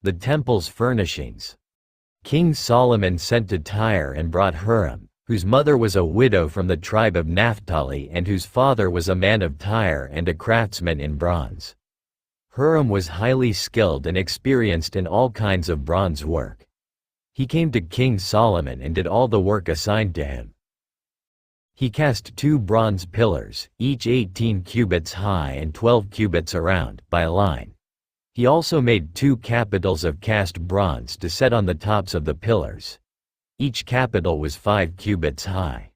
The temple's furnishings. King Solomon sent to Tyre and brought Huram, whose mother was a widow from the tribe of Naphtali and whose father was a man of Tyre and a craftsman in bronze. Huram was highly skilled and experienced in all kinds of bronze work. He came to King Solomon and did all the work assigned to him. He cast 2 bronze pillars, each 18 cubits high and 12 cubits around, by a line. He also made 2 capitals of cast bronze to set on the tops of the pillars. Each capital was 5 cubits high.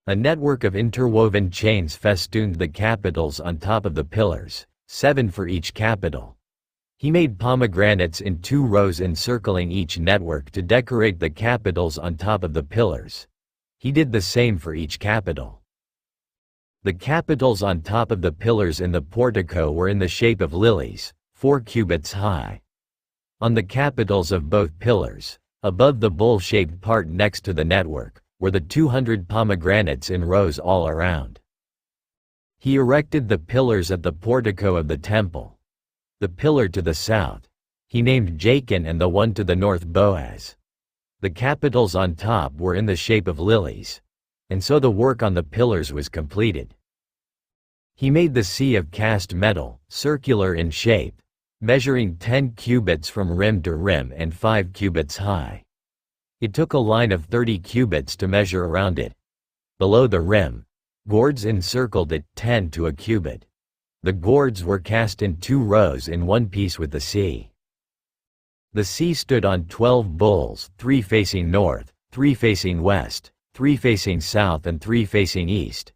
A network of interwoven chains festooned the capitals on top of the pillars, 7 for each capital. He made pomegranates in 2 rows encircling each network to decorate the capitals on top of the pillars. He did the same for each capital. The capitals on top of the pillars in the portico were in the shape of lilies, 4 cubits high. On the capitals of both pillars, above the bowl-shaped part next to the network, were the 200 pomegranates in rows all around. He erected the pillars at the portico of the temple. The pillar to the south he named Jachin, and the one to the north Boaz. The capitals on top were in the shape of lilies, and so the work on the pillars was completed. He made the sea of cast metal, circular in shape, measuring 10 cubits from rim to rim and 5 cubits high. It took a line of 30 cubits to measure around it. Below the rim, gourds encircled it 10 to a cubit. The gourds were cast in 2 rows in one piece with the sea. The sea stood on 12 bulls, 3 facing north, 3 facing west, 3 facing south and 3 facing east.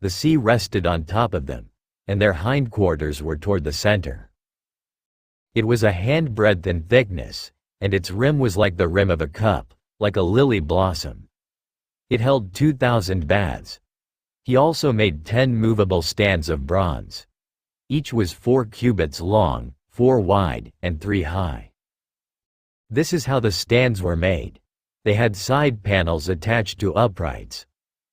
The sea rested on top of them, and their hindquarters were toward the center. It was a handbreadth in thickness, and its rim was like the rim of a cup, like a lily blossom. It held 2,000 baths. He also made 10 movable stands of bronze. Each was 4 cubits long, 4 wide, and 3 high. This is how the stands were made. They had side panels attached to uprights.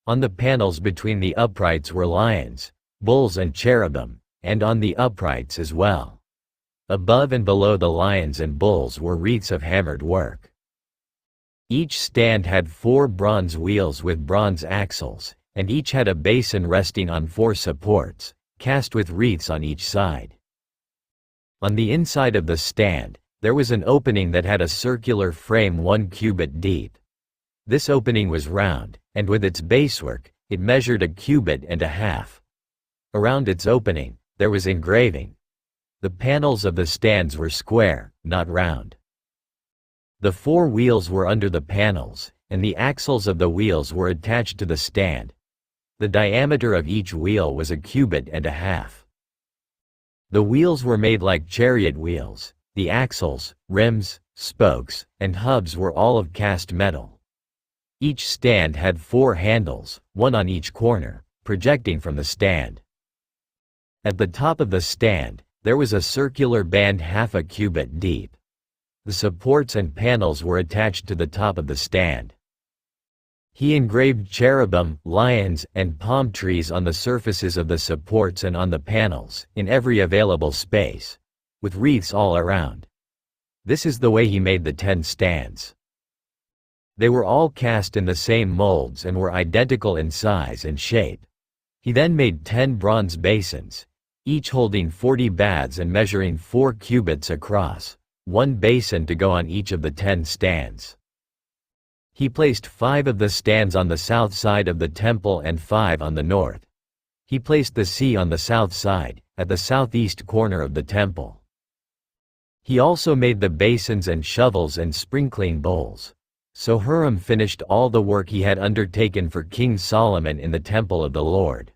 On the panels between the uprights were lions, bulls and cherubim, and on the uprights as well. Above and below the lions and bulls were wreaths of hammered work. Each stand had 4 bronze wheels with bronze axles, and each had a basin resting on 4 supports, cast with wreaths on each side. On the inside of the stand, there was an opening that had a circular frame 1 cubit deep. This opening was round, and with its basework, it measured 1.5 cubits. Around its opening, there was engraving. The panels of the stands were square, not round. The 4 wheels were under the panels, and the axles of the wheels were attached to the stand. The diameter of each wheel was 1.5 cubits. The wheels were made like chariot wheels. The axles, rims, spokes, and hubs were all of cast metal. Each stand had 4 handles, 1 on each corner, projecting from the stand. At the top of the stand, there was a circular band 0.5 cubit deep. The supports and panels were attached to the top of the stand. He engraved cherubim, lions, and palm trees on the surfaces of the supports and on the panels, in every available space, with wreaths all around. This is the way he made the 10 stands. They were all cast in the same molds and were identical in size and shape. He then made 10 bronze basins, each holding 40 baths and measuring 4 cubits across, 1 basin to go on each of the 10 stands. He placed 5 of the stands on the south side of the temple and 5 on the north. He placed the sea on the south side, at the southeast corner of the temple. He also made the basins and shovels and sprinkling bowls. So Huram finished all the work he had undertaken for King Solomon in the temple of the Lord.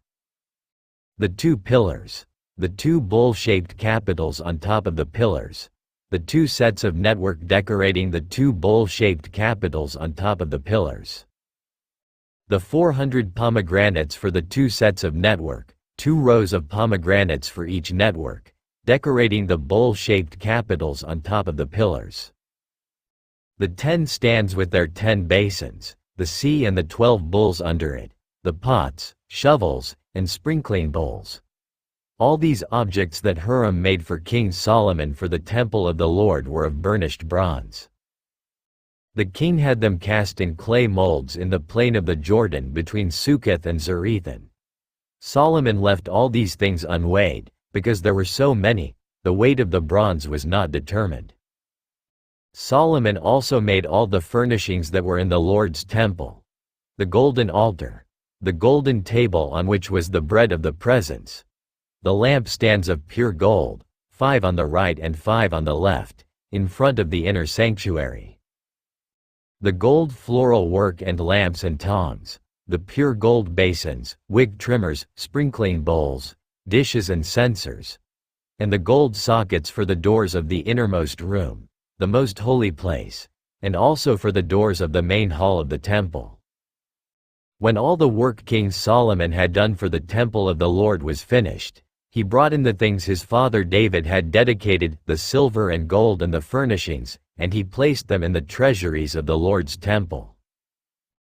The 2 pillars, the 2 bowl-shaped capitals on top of the pillars, the 2 sets of network decorating the 2 bowl-shaped capitals on top of the pillars. The 400 pomegranates for the 2 sets of network, 2 rows of pomegranates for each network, decorating the bowl-shaped capitals on top of the pillars. The 10 stands with their 10 basins, the sea and the 12 bowls under it, the pots, shovels, and sprinkling bowls. All these objects that Hiram made for King Solomon for the temple of the Lord were of burnished bronze. The king had them cast in clay molds in the plain of the Jordan between Succoth and Zarethan. Solomon left all these things unweighed, because there were so many, the weight of the bronze was not determined. Solomon also made all the furnishings that were in the Lord's temple: the golden altar, the golden table on which was the bread of the presence, the lampstands of pure gold, 5 on the right and 5 on the left, in front of the inner sanctuary, the gold floral work and lamps and tongs, the pure gold basins, wick trimmers, sprinkling bowls, dishes and censers, and the gold sockets for the doors of the innermost room, the most holy place, and also for the doors of the main hall of the temple. When all the work King Solomon had done for the temple of the Lord was finished, he brought in the things his father David had dedicated, the silver and gold and the furnishings, and he placed them in the treasuries of the Lord's temple.